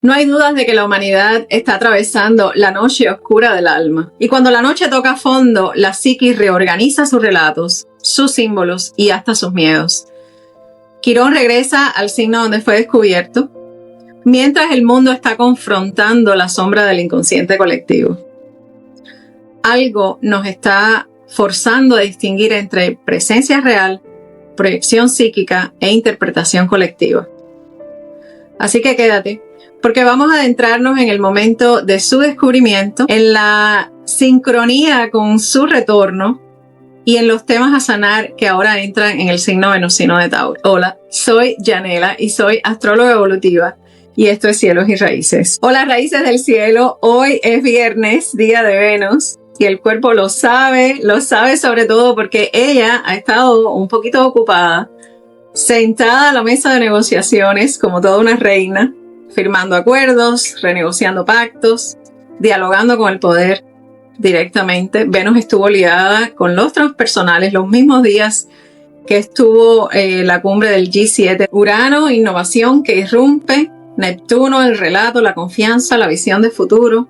No hay dudas de que la humanidad está atravesando la noche oscura del alma. Y cuando la noche toca fondo, la psiquis reorganiza sus relatos, sus símbolos y hasta sus miedos. Quirón regresa al signo donde fue descubierto, mientras el mundo está confrontando la sombra del inconsciente colectivo. Algo nos está forzando a distinguir entre presencia real, proyección psíquica e interpretación colectiva. Así que quédate, porque vamos a adentrarnos en el momento de su descubrimiento, en la sincronía con su retorno y en los temas a sanar que ahora entran en el signo venusino de Tauro. Hola, soy Yanela y soy astróloga evolutiva y esto es Cielos y Raíces. Hola, Raíces del Cielo, hoy es viernes, día de Venus. Y el cuerpo lo sabe sobre todo porque ella ha estado un poquito ocupada, sentada a la mesa de negociaciones como toda una reina, firmando acuerdos, renegociando pactos, dialogando con el poder directamente. Venus estuvo ligada con los transpersonales los mismos días que estuvo la cumbre del G7. Urano, innovación que irrumpe. Neptuno, el relato, la confianza, la visión de futuro.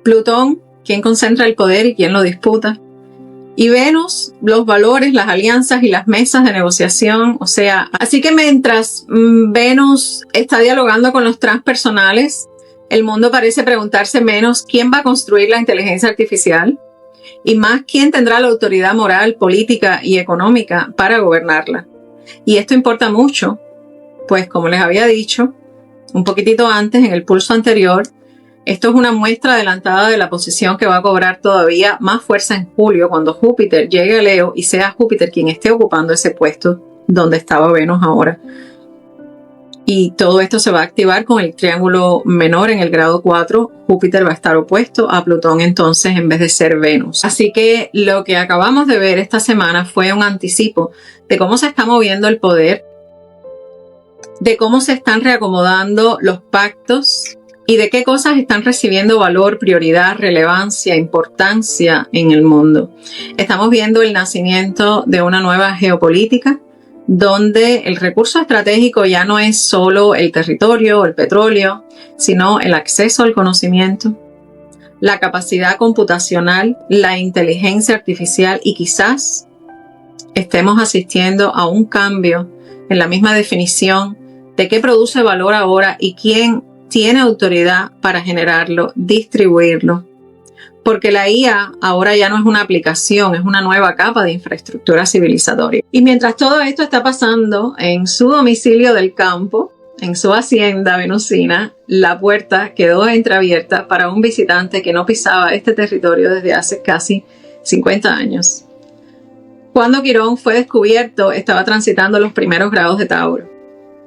Plutón, quién concentra el poder y quién lo disputa. Y Venus, los valores, las alianzas y las mesas de negociación. O sea, así que mientras Venus está dialogando con los transpersonales, el mundo parece preguntarse menos quién va a construir la inteligencia artificial y más quién tendrá la autoridad moral, política y económica para gobernarla. Y esto importa mucho, pues como les había dicho un poquitito antes en el pulso anterior, esto es una muestra adelantada de la posición que va a cobrar todavía más fuerza en julio cuando Júpiter llegue a Leo y sea Júpiter quien esté ocupando ese puesto donde estaba Venus ahora. Y todo esto se va a activar con el triángulo menor en el grado 4. Júpiter va a estar opuesto a Plutón entonces en vez de ser Venus. Así que lo que acabamos de ver esta semana fue un anticipo de cómo se está moviendo el poder, de cómo se están reacomodando los pactos, y de qué cosas están recibiendo valor, prioridad, relevancia, importancia en el mundo. Estamos viendo el nacimiento de una nueva geopolítica donde el recurso estratégico ya no es solo el territorio o el petróleo, sino el acceso al conocimiento, la capacidad computacional, la inteligencia artificial y quizás estemos asistiendo a un cambio en la misma definición de qué produce valor ahora y quién tiene autoridad para generarlo, distribuirlo, porque la IA ahora ya no es una aplicación, es una nueva capa de infraestructura civilizatoria. Y mientras todo esto está pasando en su domicilio del campo, en su hacienda venusina, la puerta quedó entreabierta para un visitante que no pisaba este territorio desde hace casi 50 años. Cuando Quirón fue descubierto, estaba transitando los primeros grados de Tauro.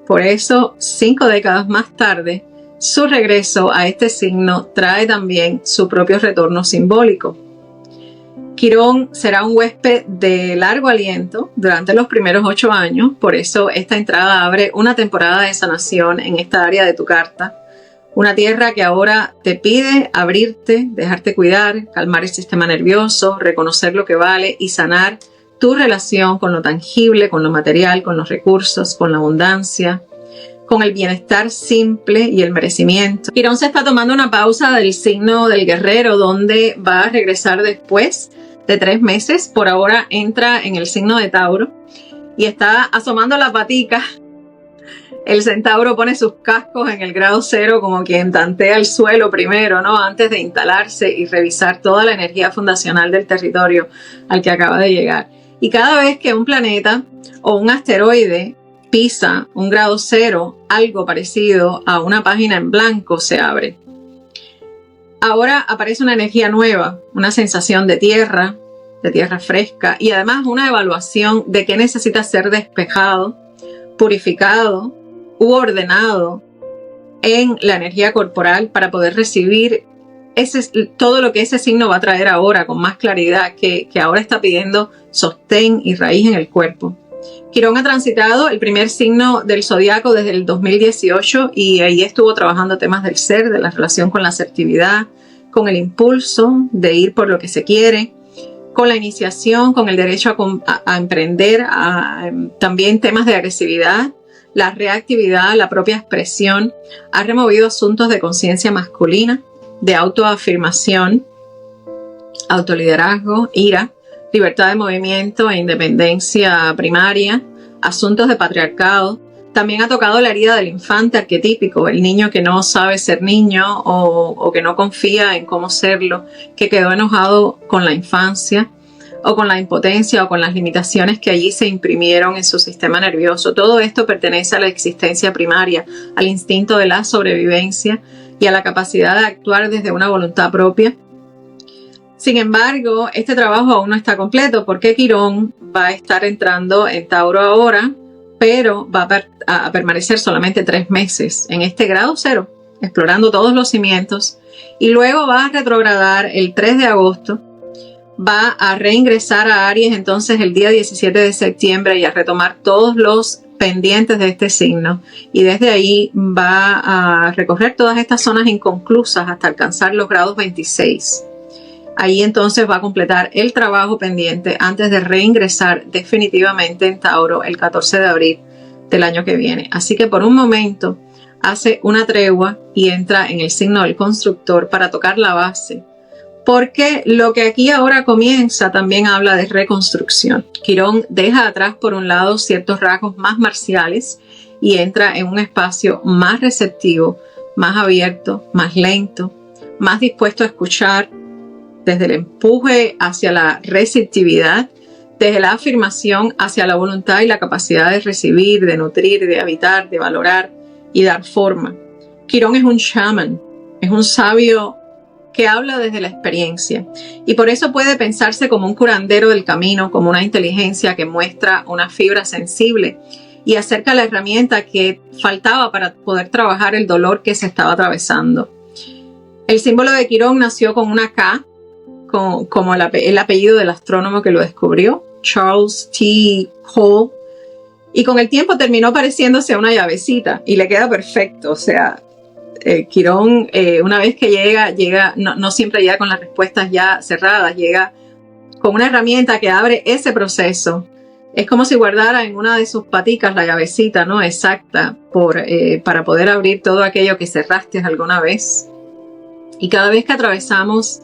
Por eso, 5 décadas más tarde, su regreso a este signo trae también su propio retorno simbólico. Quirón será un huésped de largo aliento durante los primeros 8 años, por eso esta entrada abre una temporada de sanación en esta área de tu carta. Una tierra que ahora te pide abrirte, dejarte cuidar, calmar el sistema nervioso, reconocer lo que vale y sanar tu relación con lo tangible, con lo material, con los recursos, con la abundancia, con el bienestar simple y el merecimiento. Quirón se está tomando una pausa del signo del guerrero, donde va a regresar después de 3 meses. Por ahora entra en el signo de Tauro y está asomando la patica. El centauro pone sus cascos en el grado 0 como quien tantea el suelo primero, ¿no? Antes de instalarse y revisar toda la energía fundacional del territorio al que acaba de llegar. Y cada vez que un planeta o un asteroide pisa un grado 0, algo parecido a una página en blanco se abre. Ahora aparece una energía nueva, una sensación de tierra fresca y además una evaluación de qué necesita ser despejado, purificado u ordenado en la energía corporal para poder recibir todo lo que ese signo va a traer ahora con más claridad, que ahora está pidiendo sostén y raíz en el cuerpo. Quirón ha transitado el primer signo del zodiaco desde el 2018 y ahí estuvo trabajando temas del ser, de la relación con la asertividad, con el impulso de ir por lo que se quiere, con la iniciación, con el derecho a emprender, también temas de agresividad, la reactividad, la propia expresión. Ha removido asuntos de conciencia masculina, de autoafirmación, autoliderazgo, ira, libertad de movimiento e independencia primaria, asuntos de patriarcado. También ha tocado la herida del infante arquetípico, el niño que no sabe ser niño o que no confía en cómo serlo, que quedó enojado con la infancia o con la impotencia o con las limitaciones que allí se imprimieron en su sistema nervioso. Todo esto pertenece a la existencia primaria, al instinto de la sobrevivencia y a la capacidad de actuar desde una voluntad propia. Sin embargo, este trabajo aún no está completo porque Quirón va a estar entrando en Tauro ahora, pero va a permanecer solamente 3 meses en este grado 0, explorando todos los cimientos, y luego va a retrogradar el 3 de agosto, va a reingresar a Aries entonces el día 17 de septiembre y a retomar todos los pendientes de este signo, y desde ahí va a recorrer todas estas zonas inconclusas hasta alcanzar los grados 26. Ahí entonces va a completar el trabajo pendiente antes de reingresar definitivamente en Tauro el 14 de abril del año que viene. Así que por un momento hace una tregua y entra en el signo del constructor para tocar la base. Porque lo que aquí ahora comienza también habla de reconstrucción. Quirón deja atrás por un lado ciertos rasgos más marciales y entra en un espacio más receptivo, más abierto, más lento, más dispuesto a escuchar, desde el empuje hacia la receptividad, desde la afirmación hacia la voluntad y la capacidad de recibir, de nutrir, de habitar, de valorar y dar forma. Quirón es un shaman, es un sabio que habla desde la experiencia y por eso puede pensarse como un curandero del camino, como una inteligencia que muestra una fibra sensible y acerca la herramienta que faltaba para poder trabajar el dolor que se estaba atravesando. El símbolo de Quirón nació con una K, como el apellido del astrónomo que lo descubrió, Charles T. Hall, y con el tiempo terminó pareciéndose a una llavecita y le queda perfecto. O sea, Quirón una vez que llega no siempre llega con las respuestas ya cerradas, llega con una herramienta que abre ese proceso. Es como si guardara en una de sus paticas la llavecita, ¿no? Exacta para poder abrir todo aquello que cerraste alguna vez. Y cada vez que atravesamos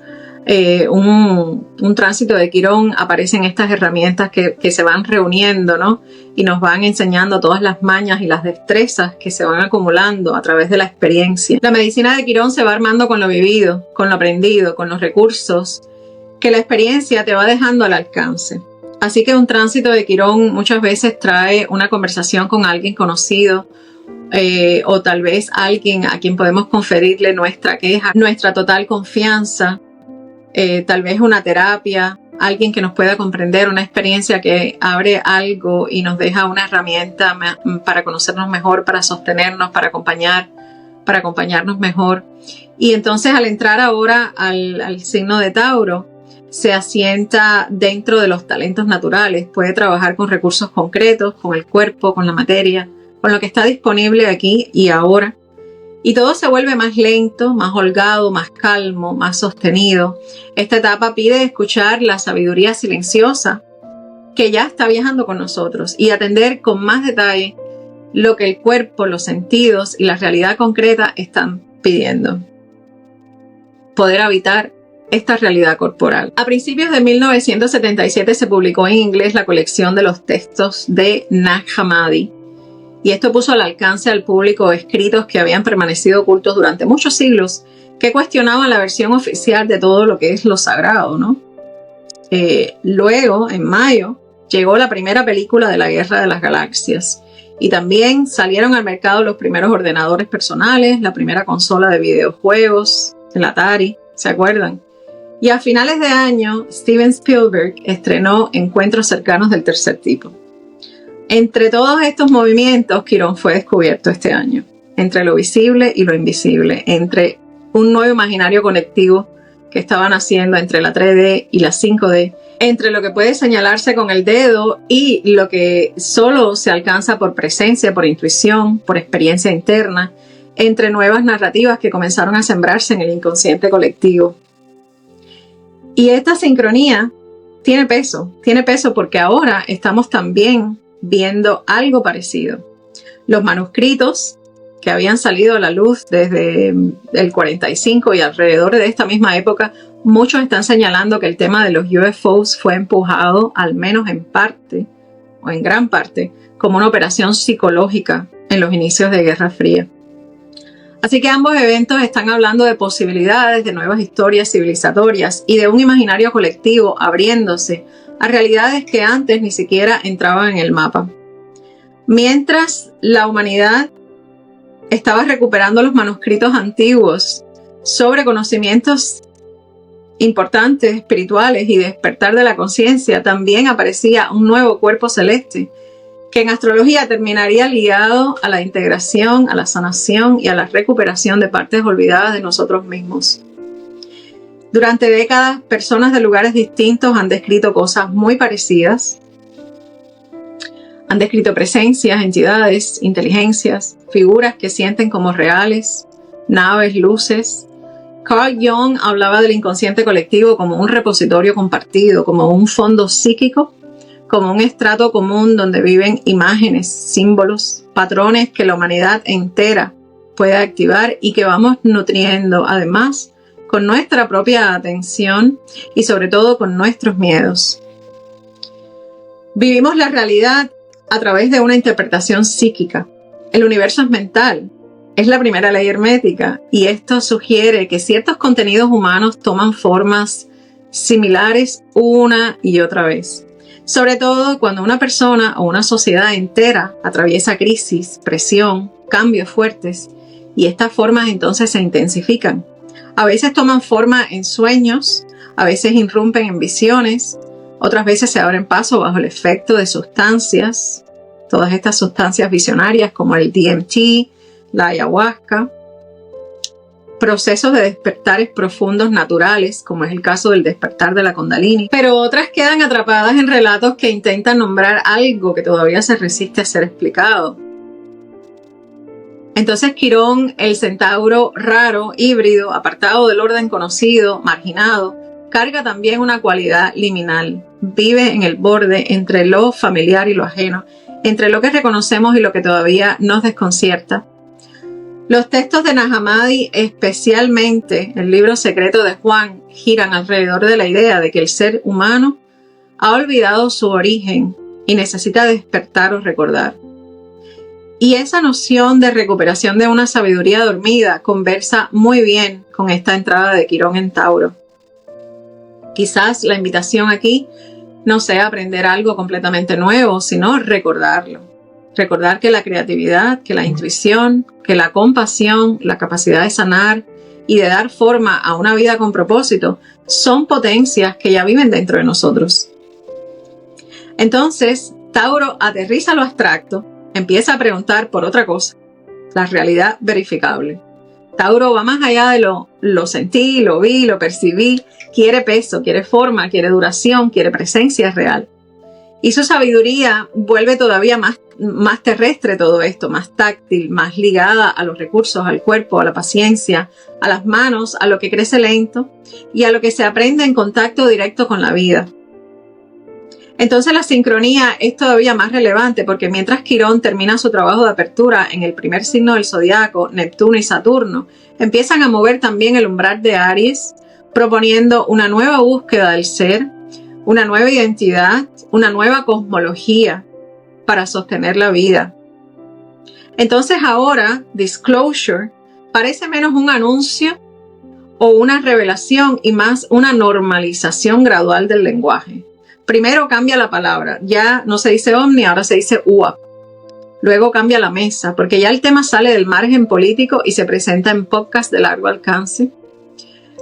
un tránsito de Quirón aparecen estas herramientas que se van reuniendo, ¿no? Y nos van enseñando todas las mañas y las destrezas que se van acumulando a través de la experiencia. La medicina de Quirón se va armando con lo vivido, con lo aprendido, con los recursos que la experiencia te va dejando al alcance. Así que un tránsito de Quirón muchas veces trae una conversación con alguien conocido, o tal vez alguien a quien podemos conferirle nuestra queja, nuestra total confianza. Tal vez una terapia, alguien que nos pueda comprender, una experiencia que abre algo y nos deja una herramienta para conocernos mejor, para sostenernos, para acompañarnos mejor. Y entonces al entrar ahora al signo de Tauro, se asienta dentro de los talentos naturales, puede trabajar con recursos concretos, con el cuerpo, con la materia, con lo que está disponible aquí y ahora. Y todo se vuelve más lento, más holgado, más calmo, más sostenido. Esta etapa pide escuchar la sabiduría silenciosa que ya está viajando con nosotros y atender con más detalle lo que el cuerpo, los sentidos y la realidad concreta están pidiendo. Poder habitar esta realidad corporal. A principios de 1977 se publicó en inglés la colección de los textos de Nag Hammadi. Y esto puso al alcance al público escritos que habían permanecido ocultos durante muchos siglos, que cuestionaban la versión oficial de todo lo que es lo sagrado, ¿no? Luego, en mayo, llegó la primera película de la Guerra de las Galaxias. Y también salieron al mercado los primeros ordenadores personales, la primera consola de videojuegos, el Atari, ¿se acuerdan? Y a finales de año, Steven Spielberg estrenó Encuentros cercanos del tercer tipo. Entre todos estos movimientos, Quirón fue descubierto este año, entre lo visible y lo invisible, entre un nuevo imaginario colectivo que estaban haciendo entre la 3D y la 5D, entre lo que puede señalarse con el dedo y lo que solo se alcanza por presencia, por intuición, por experiencia interna, entre nuevas narrativas que comenzaron a sembrarse en el inconsciente colectivo. Y esta sincronía tiene peso porque ahora estamos también viendo algo parecido. Los manuscritos que habían salido a la luz desde el 45 y alrededor de esta misma época, muchos están señalando que el tema de los UFOs fue empujado, al menos en parte, o en gran parte, como una operación psicológica en los inicios de Guerra Fría. Así que ambos eventos están hablando de posibilidades, de nuevas historias civilizatorias y de un imaginario colectivo abriéndose a realidades que antes ni siquiera entraban en el mapa. Mientras la humanidad estaba recuperando los manuscritos antiguos sobre conocimientos importantes, espirituales y despertar de la conciencia, también aparecía un nuevo cuerpo celeste que en astrología terminaría ligado a la integración, a la sanación y a la recuperación de partes olvidadas de nosotros mismos. Durante décadas, personas de lugares distintos han descrito cosas muy parecidas. Han descrito presencias, entidades, inteligencias, figuras que sienten como reales, naves, luces. Carl Jung hablaba del inconsciente colectivo como un repositorio compartido, como un fondo psíquico, como un estrato común donde viven imágenes, símbolos, patrones que la humanidad entera puede activar y que vamos nutriendo, además, con nuestra propia atención y sobre todo con nuestros miedos. Vivimos la realidad a través de una interpretación psíquica. El universo es mental, es la primera ley hermética, y esto sugiere que ciertos contenidos humanos toman formas similares una y otra vez. Sobre todo cuando una persona o una sociedad entera atraviesa crisis, presión, cambios fuertes, y estas formas entonces se intensifican. A veces toman forma en sueños, a veces irrumpen en visiones, otras veces se abren paso bajo el efecto de sustancias, todas estas sustancias visionarias como el DMT, la ayahuasca, procesos de despertares profundos naturales, como es el caso del despertar de la Kundalini, pero otras quedan atrapadas en relatos que intentan nombrar algo que todavía se resiste a ser explicado. Entonces Quirón, el centauro raro, híbrido, apartado del orden conocido, marginado, carga también una cualidad liminal. Vive en el borde entre lo familiar y lo ajeno, entre lo que reconocemos y lo que todavía nos desconcierta. Los textos de Nag Hammadi, especialmente el libro secreto de Juan, giran alrededor de la idea de que el ser humano ha olvidado su origen y necesita despertar o recordar. Y esa noción de recuperación de una sabiduría dormida conversa muy bien con esta entrada de Quirón en Tauro. Quizás la invitación aquí no sea aprender algo completamente nuevo, sino recordarlo. Recordar que la creatividad, que la intuición, que la compasión, la capacidad de sanar y de dar forma a una vida con propósito son potencias que ya viven dentro de nosotros. Entonces, Tauro aterriza lo abstracto, empieza a preguntar por otra cosa, la realidad verificable. Tauro va más allá de lo sentí, lo vi, lo percibí, quiere peso, quiere forma, quiere duración, quiere presencia real. Y su sabiduría vuelve todavía más terrestre todo esto, más táctil, más ligada a los recursos, al cuerpo, a la paciencia, a las manos, a lo que crece lento y a lo que se aprende en contacto directo con la vida. Entonces la sincronía es todavía más relevante porque mientras Quirón termina su trabajo de apertura en el primer signo del zodiaco, Neptuno y Saturno, empiezan a mover también el umbral de Aries, proponiendo una nueva búsqueda del ser, una nueva identidad, una nueva cosmología para sostener la vida. Entonces ahora, Disclosure parece menos un anuncio o una revelación y más una normalización gradual del lenguaje. Primero cambia la palabra, ya no se dice ovni, ahora se dice UAP. Luego cambia la mesa, porque ya el tema sale del margen político y se presenta en podcast de largo alcance.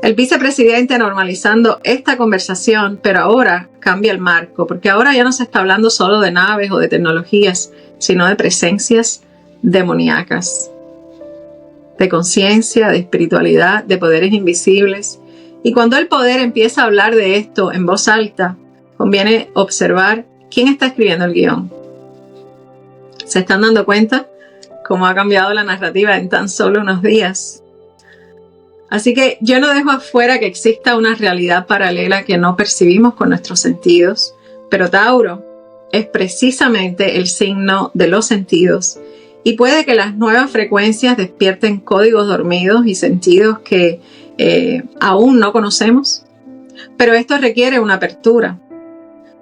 El vicepresidente normalizando esta conversación, pero ahora cambia el marco, porque ahora ya no se está hablando solo de naves o de tecnologías, sino de presencias demoníacas, de conciencia, de espiritualidad, de poderes invisibles. Y cuando el poder empieza a hablar de esto en voz alta, conviene observar quién está escribiendo el guión. ¿Se están dando cuenta cómo ha cambiado la narrativa en tan solo unos días? Así que yo no dejo afuera que exista una realidad paralela que no percibimos con nuestros sentidos, pero Tauro es precisamente el signo de los sentidos Y puede que las nuevas frecuencias despierten códigos dormidos y sentidos que aún no conocemos. Pero esto requiere una apertura.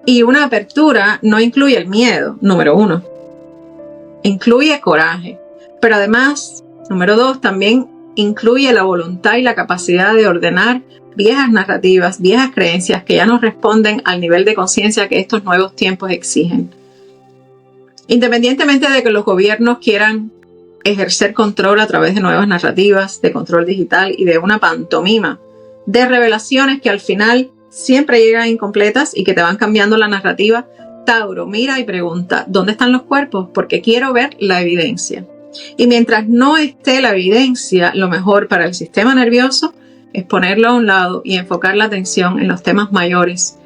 Y una apertura no incluye el miedo, número 1. Incluye coraje. Pero además, número 2, también incluye la voluntad y la capacidad de ordenar viejas narrativas, viejas creencias que ya no responden al nivel de conciencia que estos nuevos tiempos exigen. Independientemente de que los gobiernos quieran ejercer control a través de nuevas narrativas, de control digital y de una pantomima de revelaciones que al final siempre llegan incompletas y que te van cambiando la narrativa, Tauro mira y pregunta, ¿dónde están los cuerpos? Porque quiero ver la evidencia. Y mientras no esté la evidencia, lo mejor para el sistema nervioso es ponerlo a un lado y enfocar la atención en los temas mayores,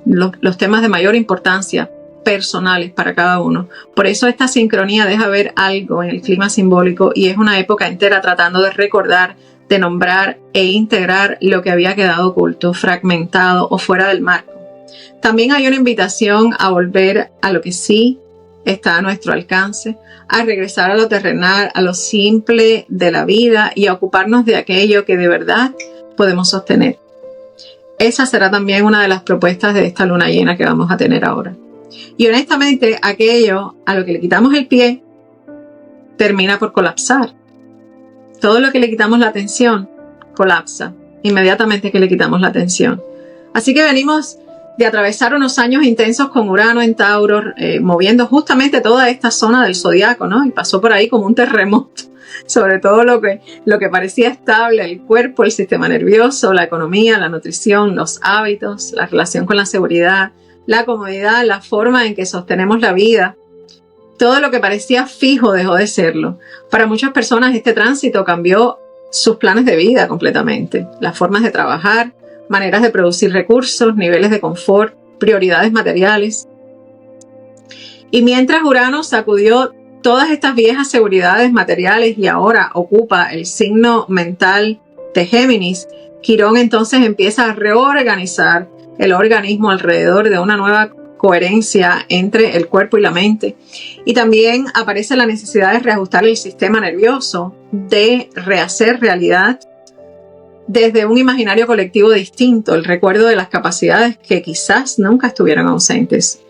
los temas de mayor importancia, personales para cada uno. Por eso esta sincronía deja ver algo en el clima simbólico y es una época entera tratando de recordar, de nombrar e integrar lo que había quedado oculto, fragmentado o fuera del marco. También hay una invitación a volver a lo que sí está a nuestro alcance, a regresar a lo terrenal, a lo simple de la vida y a ocuparnos de aquello que de verdad podemos sostener. Esa será también una de las propuestas de esta luna llena que vamos a tener ahora. Y honestamente, aquello a lo que le quitamos el pie termina por colapsar. Todo lo que le quitamos la atención colapsa inmediatamente que le quitamos la atención. Así que venimos de atravesar unos años intensos con Urano en Tauro, moviendo justamente toda esta zona del zodiaco, ¿no? Y pasó por ahí como un terremoto, sobre todo lo que parecía estable, el cuerpo, el sistema nervioso, la economía, la nutrición, los hábitos, la relación con la seguridad, la comodidad, la forma en que sostenemos la vida. Todo lo que parecía fijo dejó de serlo. Para muchas personas este tránsito cambió sus planes de vida completamente, las formas de trabajar, maneras de producir recursos, niveles de confort, prioridades materiales. Y mientras Urano sacudió todas estas viejas seguridades materiales y ahora ocupa el signo mental de Géminis, Quirón entonces empieza a reorganizar el organismo alrededor de una nueva coherencia entre el cuerpo y la mente. Y también aparece la necesidad de reajustar el sistema nervioso, de rehacer realidad desde un imaginario colectivo distinto, el recuerdo de las capacidades que quizás nunca estuvieron ausentes,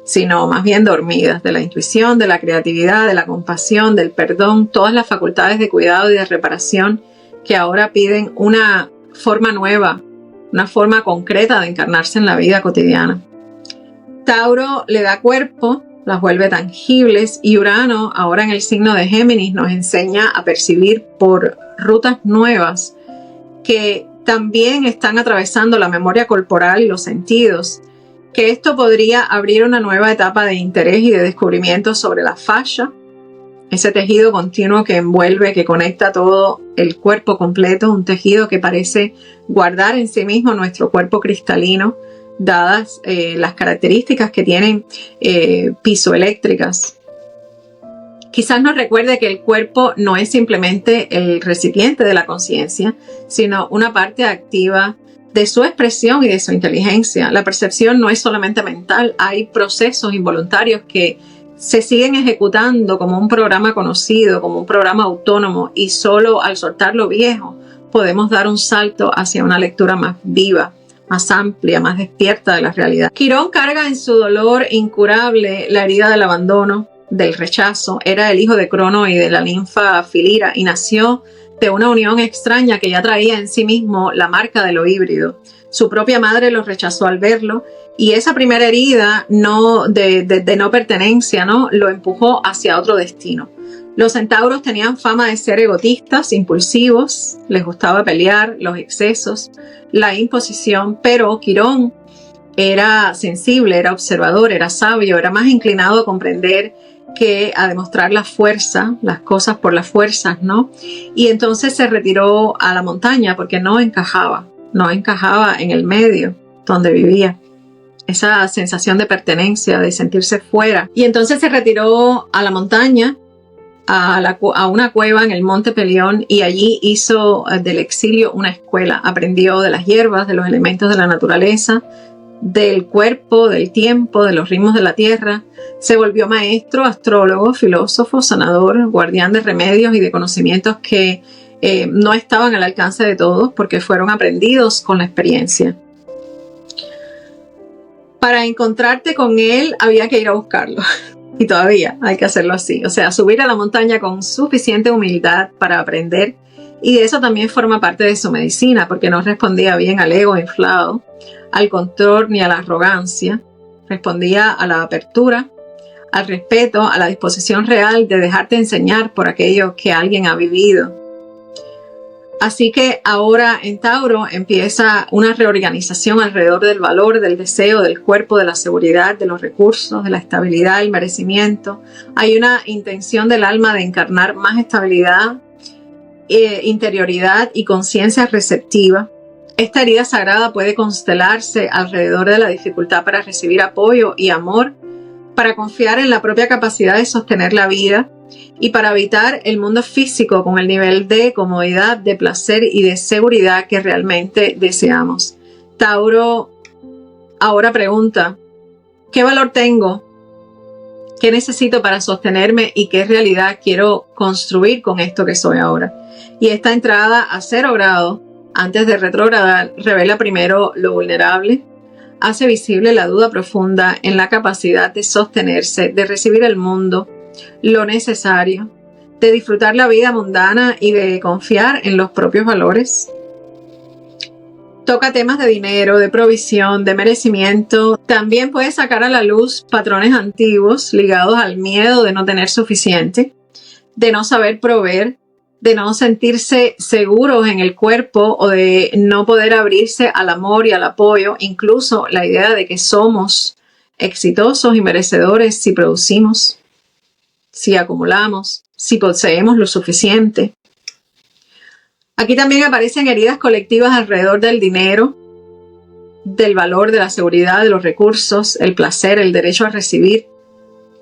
sino más bien dormidas, de la intuición, de la creatividad, de la compasión, del perdón, todas las facultades de cuidado y de reparación que ahora piden una forma nueva, una forma concreta de encarnarse en la vida cotidiana. Tauro le da cuerpo, las vuelve tangibles, y Urano, ahora en el signo de Géminis, nos enseña a percibir por rutas nuevas que también están atravesando la memoria corporal y los sentidos, que esto podría abrir una nueva etapa de interés y de descubrimiento sobre la fascia, ese tejido continuo que envuelve, que conecta todo el cuerpo completo, un tejido que parece guardar en sí mismo nuestro cuerpo cristalino, dadas las características que tienen pisoeléctricas. Quizás nos recuerde que el cuerpo no es simplemente el recipiente de la conciencia, sino una parte activa de su expresión y de su inteligencia. La percepción no es solamente mental, hay procesos involuntarios que se siguen ejecutando como un programa conocido, como un programa autónomo, y solo al soltar lo viejo podemos dar un salto hacia una lectura más viva, más amplia, más despierta de la realidad. Quirón carga en su dolor incurable la herida del abandono, del rechazo. Era el hijo de Crono y de la ninfa Filira y nació de una unión extraña que ya traía en sí mismo la marca de lo híbrido. Su propia madre lo rechazó al verlo y esa primera herida de no pertenencia, ¿no?, lo empujó hacia otro destino. Los centauros tenían fama de ser egotistas, impulsivos, les gustaba pelear, los excesos, la imposición, pero Quirón era sensible, era observador, era sabio, era más inclinado a comprender que a demostrar la fuerza, las cosas por las fuerzas, ¿no? Y entonces se retiró a la montaña porque no encajaba en el medio donde vivía. Esa sensación de pertenencia, de sentirse fuera. Y entonces se retiró a la montaña, a una cueva en el Monte Pelión, y allí hizo del exilio una escuela. Aprendió de las hierbas, de los elementos de la naturaleza, del cuerpo, del tiempo, de los ritmos de la tierra. Se volvió maestro, astrólogo, filósofo, sanador, guardián de remedios y de conocimientos que no estaban al alcance de todos porque fueron aprendidos con la experiencia. Para encontrarte con él había que ir a buscarlo. Y todavía hay que hacerlo así. O sea, subir a la montaña con suficiente humildad para aprender. Y eso también forma parte de su medicina, porque no respondía bien al ego inflado, al control ni a la arrogancia. Respondía a la apertura, al respeto, a la disposición real de dejarte enseñar por aquello que alguien ha vivido. Así que ahora en Tauro empieza una reorganización alrededor del valor, del deseo, del cuerpo, de la seguridad, de los recursos, de la estabilidad, el merecimiento. Hay una intención del alma de encarnar más estabilidad, interioridad y conciencia receptiva. Esta herida sagrada puede constelarse alrededor de la dificultad para recibir apoyo y amor, para confiar en la propia capacidad de sostener la vida y para habitar el mundo físico con el nivel de comodidad, de placer y de seguridad que realmente deseamos. Tauro ahora pregunta, ¿qué valor tengo? ¿Qué necesito para sostenerme y qué realidad quiero construir con esto que soy ahora? Y esta entrada a 0 grado, antes de retrogradar, revela primero lo vulnerable, hace visible la duda profunda en la capacidad de sostenerse, de recibir el mundo, lo necesario, de disfrutar la vida mundana y de confiar en los propios valores. Toca temas de dinero, de provisión, de merecimiento. También puede sacar a la luz patrones antiguos ligados al miedo de no tener suficiente, de no saber proveer, de no sentirse seguros en el cuerpo o de no poder abrirse al amor y al apoyo, incluso la idea de que somos exitosos y merecedores si producimos, si acumulamos, si poseemos lo suficiente. Aquí también aparecen heridas colectivas alrededor del dinero, del valor, de la seguridad, de los recursos, el placer, el derecho a recibir,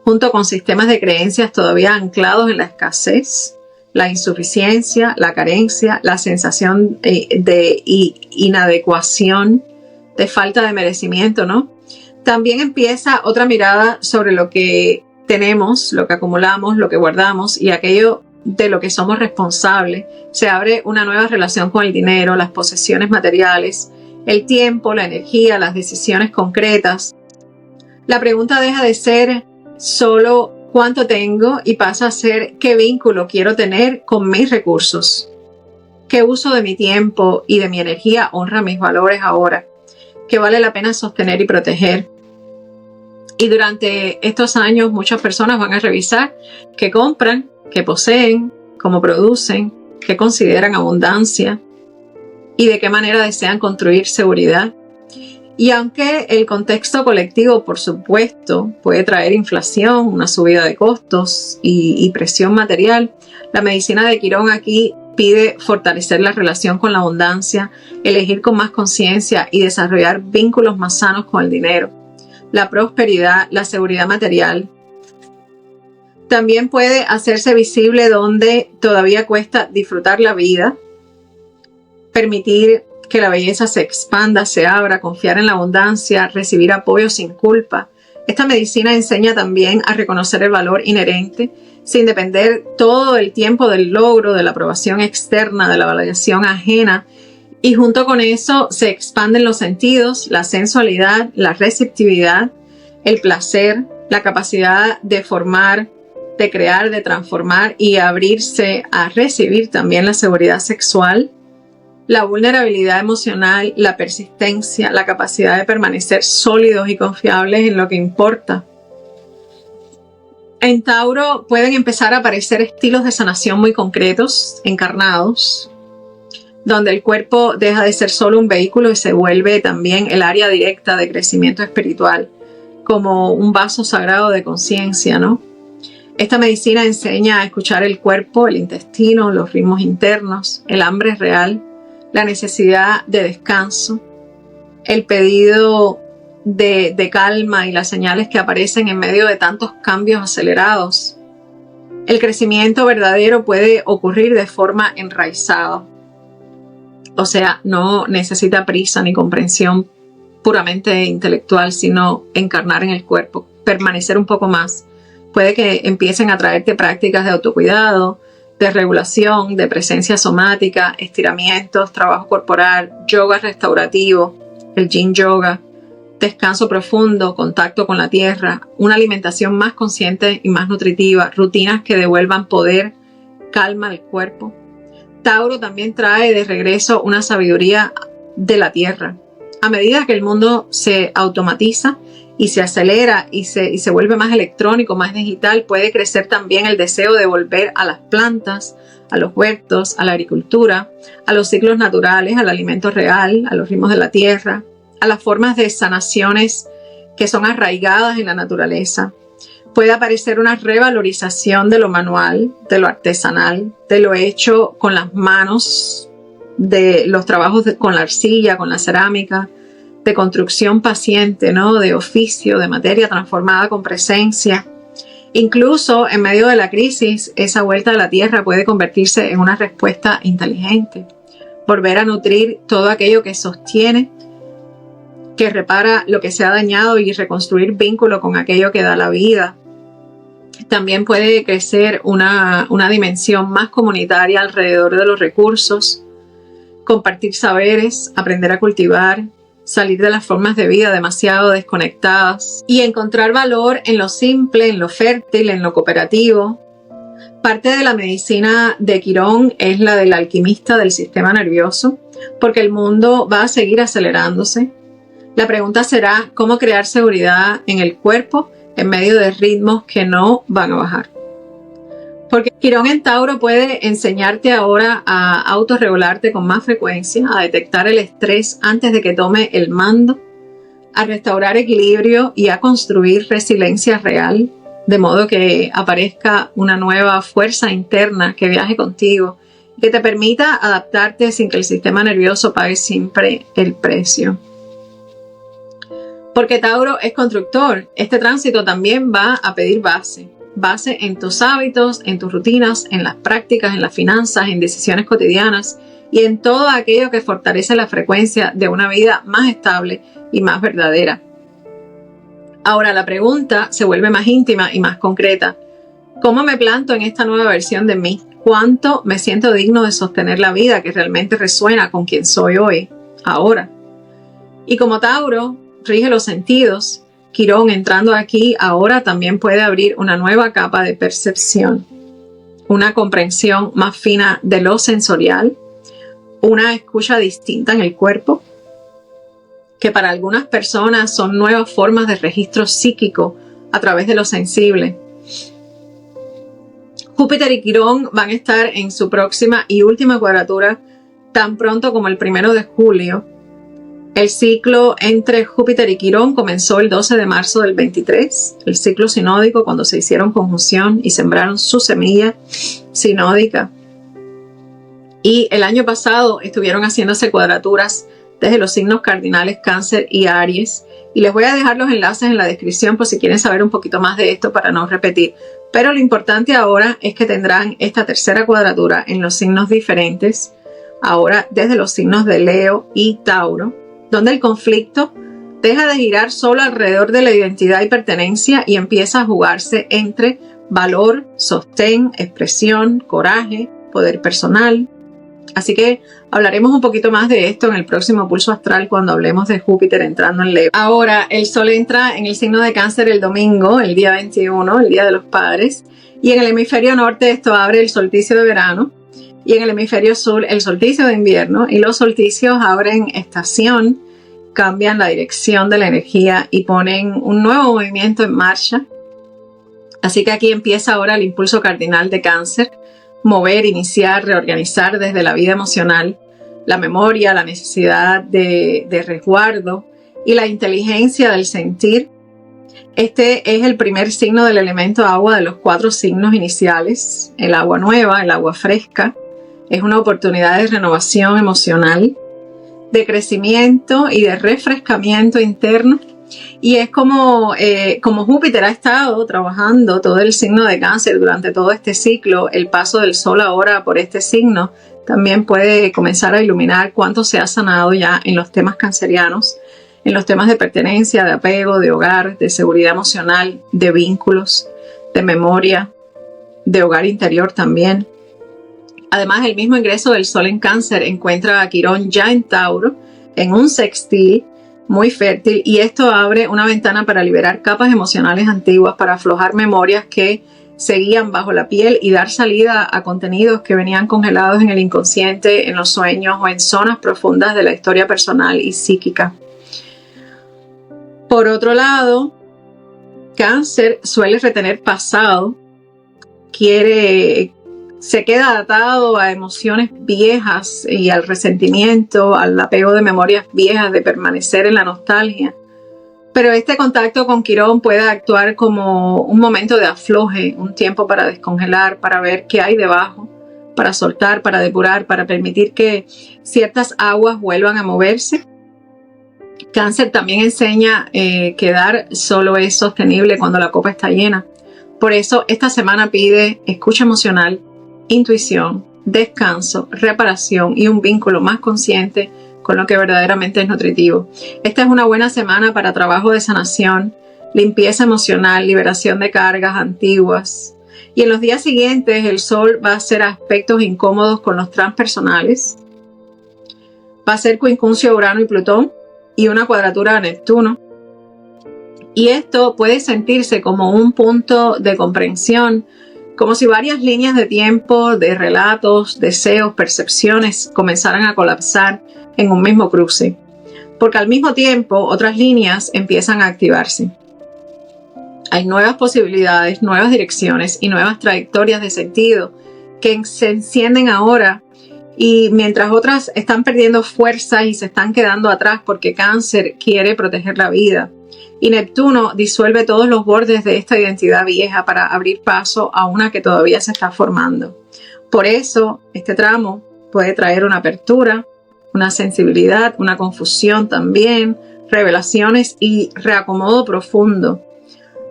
junto con sistemas de creencias todavía anclados en la escasez, la insuficiencia, la carencia, la sensación de inadecuación, de falta de merecimiento, ¿no? También empieza otra mirada sobre lo que tenemos, lo que acumulamos, lo que guardamos y aquello de lo que somos responsables. Se abre una nueva relación con el dinero, las posesiones materiales, el tiempo, la energía, las decisiones concretas. La pregunta deja de ser solo cuánto tengo y pasa a ser qué vínculo quiero tener con mis recursos. ¿Qué uso de mi tiempo y de mi energía honra mis valores ahora? ¿Qué vale la pena sostener y proteger? Y durante estos años muchas personas van a revisar qué compran, qué poseen, cómo producen, qué consideran abundancia y de qué manera desean construir seguridad. Y aunque el contexto colectivo, por supuesto, puede traer inflación, una subida de costos y presión material, la medicina de Quirón aquí pide fortalecer la relación con la abundancia, elegir con más conciencia y desarrollar vínculos más sanos con el dinero, la prosperidad, la seguridad material. También puede hacerse visible donde todavía cuesta disfrutar la vida, permitir que la belleza se expanda, se abra, confiar en la abundancia, recibir apoyo sin culpa. Esta medicina enseña también a reconocer el valor inherente sin depender todo el tiempo del logro, de la aprobación externa, de la validación ajena. Y junto con eso se expanden los sentidos, la sensualidad, la receptividad, el placer, la capacidad de formar, de crear, de transformar y abrirse a recibir también la seguridad sexual, la vulnerabilidad emocional, la persistencia, la capacidad de permanecer sólidos y confiables en lo que importa. En Tauro pueden empezar a aparecer estilos de sanación muy concretos, encarnados, donde el cuerpo deja de ser solo un vehículo y se vuelve también el área directa de crecimiento espiritual, como un vaso sagrado de conciencia, ¿no? Esta medicina enseña a escuchar el cuerpo, el intestino, los ritmos internos, el hambre real, la necesidad de descanso, el pedido de calma y las señales que aparecen en medio de tantos cambios acelerados. El crecimiento verdadero puede ocurrir de forma enraizada. O sea, no necesita prisa ni comprensión puramente intelectual, sino encarnar en el cuerpo, permanecer un poco más. Puede que empiecen a traerte prácticas de autocuidado, de regulación, de presencia somática, estiramientos, trabajo corporal, yoga restaurativo, el yin yoga, descanso profundo, contacto con la tierra, una alimentación más consciente y más nutritiva, rutinas que devuelvan poder, calma al cuerpo. Tauro también trae de regreso una sabiduría de la tierra. A medida que el mundo se automatiza y se acelera y se vuelve más electrónico, más digital, puede crecer también el deseo de volver a las plantas, a los huertos, a la agricultura, a los ciclos naturales, al alimento real, a los ritmos de la tierra, a las formas de sanaciones que son arraigadas en la naturaleza. Puede aparecer una revalorización de lo manual, de lo artesanal, de lo hecho con las manos, de los trabajos con la arcilla, con la cerámica, de construcción paciente, ¿no? De oficio, de materia transformada con presencia. Incluso en medio de la crisis, esa vuelta a la tierra puede convertirse en una respuesta inteligente. Volver a nutrir todo aquello que sostiene, que repara lo que se ha dañado y reconstruir vínculo con aquello que da la vida. También puede crecer una dimensión más comunitaria alrededor de los recursos, compartir saberes, aprender a cultivar, salir de las formas de vida demasiado desconectadas y encontrar valor en lo simple, en lo fértil, en lo cooperativo. Parte de la medicina de Quirón es la del alquimista del sistema nervioso, porque el mundo va a seguir acelerándose. La pregunta será cómo crear seguridad en el cuerpo en medio de ritmos que no van a bajar. Porque Quirón en Tauro puede enseñarte ahora a autorregularte con más frecuencia, a detectar el estrés antes de que tome el mando, a restaurar equilibrio y a construir resiliencia real, de modo que aparezca una nueva fuerza interna que viaje contigo, que te permita adaptarte sin que el sistema nervioso pague siempre el precio. Porque Tauro es constructor, este tránsito también va a pedir base en tus hábitos, en tus rutinas, en las prácticas, en las finanzas, en decisiones cotidianas y en todo aquello que fortalece la frecuencia de una vida más estable y más verdadera. Ahora la pregunta se vuelve más íntima y más concreta. ¿Cómo me planto en esta nueva versión de mí? ¿Cuánto me siento digno de sostener la vida que realmente resuena con quien soy hoy, ahora? Y como Tauro rige los sentidos, Quirón entrando aquí ahora también puede abrir una nueva capa de percepción, una comprensión más fina de lo sensorial, una escucha distinta en el cuerpo, que para algunas personas son nuevas formas de registro psíquico a través de lo sensible. Júpiter y Quirón van a estar en su próxima y última cuadratura tan pronto como el 1 de julio. El ciclo entre Júpiter y Quirón comenzó el 12 de marzo del 23, el ciclo sinódico, cuando se hicieron conjunción y sembraron su semilla sinódica. Y el año pasado estuvieron haciéndose cuadraturas desde los signos cardinales Cáncer y Aries. Y les voy a dejar los enlaces en la descripción por si quieren saber un poquito más de esto para no repetir. Pero lo importante ahora es que tendrán esta tercera cuadratura en los signos diferentes, ahora desde los signos de Leo y Tauro, donde el conflicto deja de girar solo alrededor de la identidad y pertenencia y empieza a jugarse entre valor, sostén, expresión, coraje, poder personal. Así que hablaremos un poquito más de esto en el próximo pulso astral cuando hablemos de Júpiter entrando en Leo. Ahora, el Sol entra en el signo de Cáncer el domingo, el día 21, el Día de los Padres, y en el hemisferio norte esto abre el solsticio de verano, y en el hemisferio sur el solsticio de invierno, y los solsticios abren estación, cambian la dirección de la energía y ponen un nuevo movimiento en marcha. Así que aquí empieza ahora el impulso cardinal de Cáncer, mover, iniciar, reorganizar desde la vida emocional, la memoria, la necesidad de resguardo y la inteligencia del sentir. Este es el primer signo del elemento agua de los 4 signos iniciales, el agua nueva, el agua fresca. Es una oportunidad de renovación emocional, de crecimiento y de refrescamiento interno. Y es como Júpiter ha estado trabajando todo el signo de Cáncer durante todo este ciclo, el paso del Sol ahora por este signo también puede comenzar a iluminar cuánto se ha sanado ya en los temas cancerianos. en los temas de pertenencia, de apego, de hogar, de seguridad emocional, de vínculos, de memoria, de hogar interior también. Además, el mismo ingreso del Sol en Cáncer encuentra a Quirón ya en Tauro, en un sextil muy fértil, y esto abre una ventana para liberar capas emocionales antiguas, para aflojar memorias que seguían bajo la piel y dar salida a contenidos que venían congelados en el inconsciente, en los sueños o en zonas profundas de la historia personal y psíquica. Por otro lado, Cáncer suele retener pasado, se queda atado a emociones viejas y al resentimiento, al apego de memorias viejas, de permanecer en la nostalgia. Pero este contacto con Quirón puede actuar como un momento de afloje, un tiempo para descongelar, para ver qué hay debajo, para soltar, para depurar, para permitir que ciertas aguas vuelvan a moverse. Cáncer también enseña que dar solo es sostenible cuando la copa está llena. Por eso esta semana pide escucha emocional, intuición, descanso, reparación y un vínculo más consciente con lo que verdaderamente es nutritivo. Esta es una buena semana para trabajo de sanación, limpieza emocional, liberación de cargas antiguas. Y en los días siguientes el Sol va a hacer aspectos incómodos con los transpersonales. Va a ser quincuncio a Urano y Plutón y una cuadratura a Neptuno. Y esto puede sentirse como un punto de comprensión, como si varias líneas de tiempo, de relatos, deseos, percepciones comenzaran a colapsar en un mismo cruce, porque al mismo tiempo otras líneas empiezan a activarse. Hay nuevas posibilidades, nuevas direcciones y nuevas trayectorias de sentido que se encienden ahora, y mientras otras están perdiendo fuerza y se están quedando atrás porque Cáncer quiere proteger la vida. Y Neptuno disuelve todos los bordes de esta identidad vieja para abrir paso a una que todavía se está formando. Por eso, este tramo puede traer una apertura, una sensibilidad, una confusión también, revelaciones y reacomodo profundo.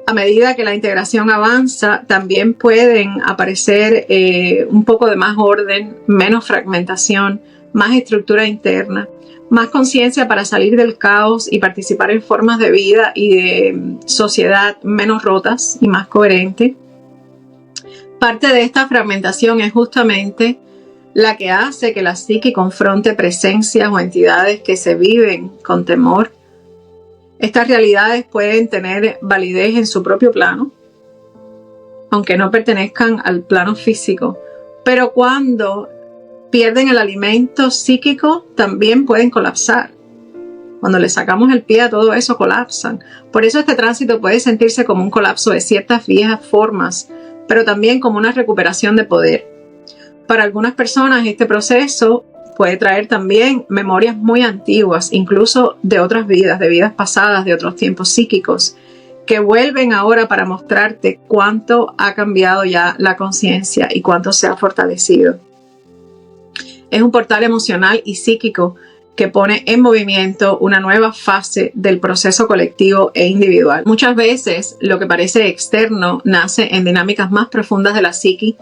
A medida que la integración avanza, también pueden aparecer un poco de más orden, menos fragmentación, más estructura interna, más conciencia para salir del caos y participar en formas de vida y de sociedad menos rotas y más coherentes. Parte de esta fragmentación es justamente la que hace que la psique confronte presencias o entidades que se viven con temor. Estas realidades pueden tener validez en su propio plano, aunque no pertenezcan al plano físico, pero cuando pierden el alimento psíquico también pueden colapsar. Cuando le sacamos el pie a todo eso, colapsan. Por eso este tránsito puede sentirse como un colapso de ciertas viejas formas, pero también como una recuperación de poder. Para algunas personas este proceso puede traer también memorias muy antiguas, incluso de otras vidas, de vidas pasadas, de otros tiempos psíquicos, que vuelven ahora para mostrarte cuánto ha cambiado ya la conciencia y cuánto se ha fortalecido. Es un portal emocional y psíquico que pone en movimiento una nueva fase del proceso colectivo e individual. Muchas veces lo que parece externo nace en dinámicas más profundas de la psique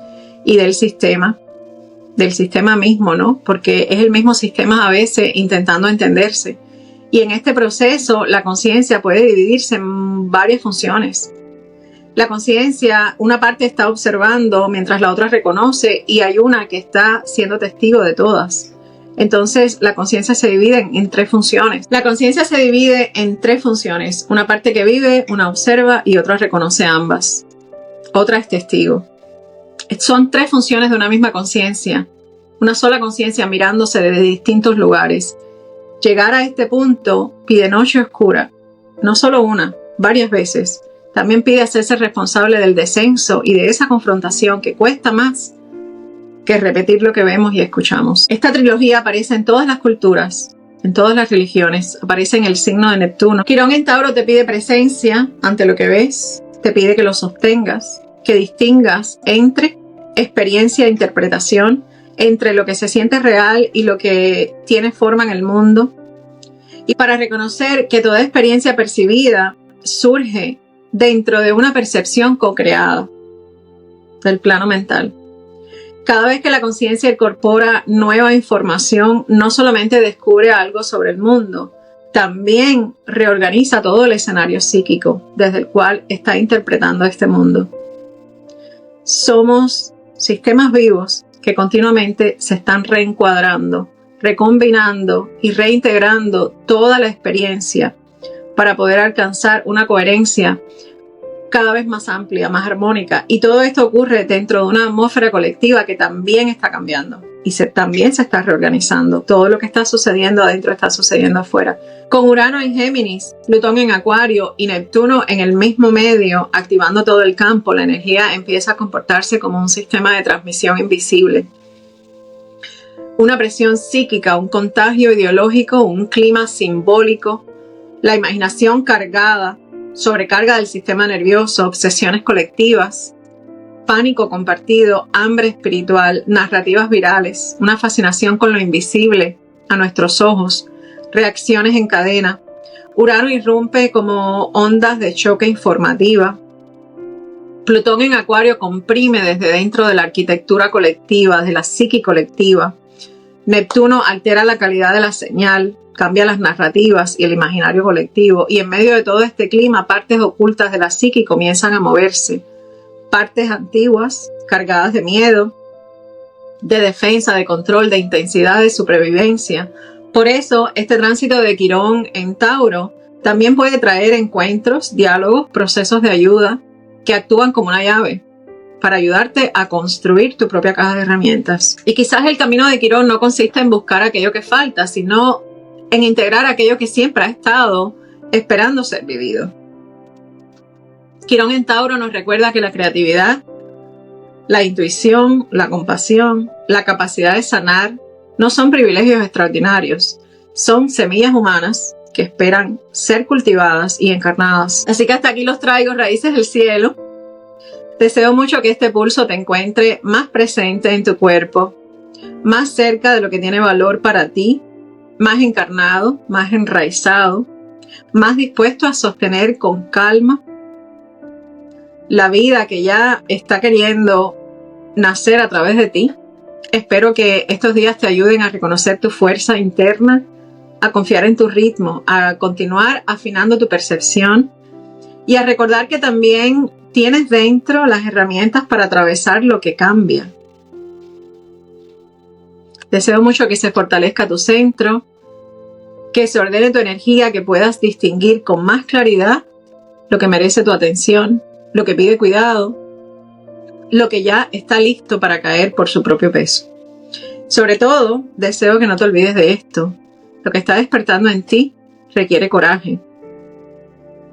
y del sistema mismo, ¿no? Porque es el mismo sistema a veces intentando entenderse. Y en este proceso la conciencia puede dividirse en varias funciones. La conciencia, una parte está observando mientras la otra reconoce, y hay una que está siendo testigo de todas. Entonces la conciencia se divide en tres funciones. La conciencia se divide en tres funciones. Una parte que vive, una observa y otra reconoce ambas. Otra es testigo. Son tres funciones de una misma conciencia. Una sola conciencia mirándose desde distintos lugares. Llegar a este punto pide noche oscura. No solo una, varias veces. También pide hacerse responsable del descenso y de esa confrontación que cuesta más que repetir lo que vemos y escuchamos. Esta trilogía aparece en todas las culturas, en todas las religiones. Aparece en el signo de Neptuno. Quirón en Tauro te pide presencia ante lo que ves. Te pide que lo sostengas, que distingas entre experiencia e interpretación, entre lo que se siente real y lo que tiene forma en el mundo. Y para reconocer que toda experiencia percibida surge dentro de una percepción co-creada del plano mental. Cada vez que la conciencia incorpora nueva información, no solamente descubre algo sobre el mundo, también reorganiza todo el escenario psíquico desde el cual está interpretando este mundo. Somos sistemas vivos que continuamente se están reencuadrando, recombinando y reintegrando toda la experiencia para poder alcanzar una coherencia cada vez más amplia, más armónica. Y todo esto ocurre dentro de una atmósfera colectiva que también está cambiando y también se está reorganizando. Todo lo que está sucediendo adentro está sucediendo afuera. Con Urano en Géminis, Plutón en Acuario y Neptuno en el mismo medio, activando todo el campo, la energía empieza a comportarse como un sistema de transmisión invisible. Una presión psíquica, un contagio ideológico, un clima simbólico, la imaginación cargada, sobrecarga del sistema nervioso, obsesiones colectivas, pánico compartido, hambre espiritual, narrativas virales, una fascinación con lo invisible a nuestros ojos, reacciones en cadena. Urano irrumpe como ondas de choque informativa. Plutón en Acuario comprime desde dentro de la arquitectura colectiva, de la psique colectiva. Neptuno altera la calidad de la señal, cambia las narrativas y el imaginario colectivo, y en medio de todo este clima, partes ocultas de la psique comienzan a moverse. Partes antiguas, cargadas de miedo, de defensa, de control, de intensidad, de supervivencia. Por eso, este tránsito de Quirón en Tauro también puede traer encuentros, diálogos, procesos de ayuda que actúan como una llave para ayudarte a construir tu propia caja de herramientas. Y quizás el camino de Quirón no consiste en buscar aquello que falta, sino en integrar aquello que siempre ha estado esperando ser vivido. Quirón en Tauro nos recuerda que la creatividad, la intuición, la compasión, la capacidad de sanar no son privilegios extraordinarios, son semillas humanas que esperan ser cultivadas y encarnadas. Así que hasta aquí los traigo, raíces del cielo. Deseo mucho que este pulso te encuentre más presente en tu cuerpo, más cerca de lo que tiene valor para ti, más encarnado, más enraizado, más dispuesto a sostener con calma la vida que ya está queriendo nacer a través de ti. Espero que estos días te ayuden a reconocer tu fuerza interna, a confiar en tu ritmo, a continuar afinando tu percepción y a recordar que también tienes dentro las herramientas para atravesar lo que cambia. Deseo mucho que se fortalezca tu centro, que se ordene tu energía, que puedas distinguir con más claridad lo que merece tu atención, lo que pide cuidado, lo que ya está listo para caer por su propio peso. Sobre todo, deseo que no te olvides de esto. Lo que está despertando en ti requiere coraje,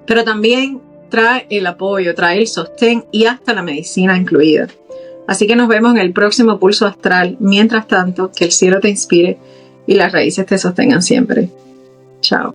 pero también trae el apoyo, trae el sostén y hasta la medicina incluida. Así que nos vemos en el próximo pulso astral. Mientras tanto, que el cielo te inspire y las raíces te sostengan siempre. Chao.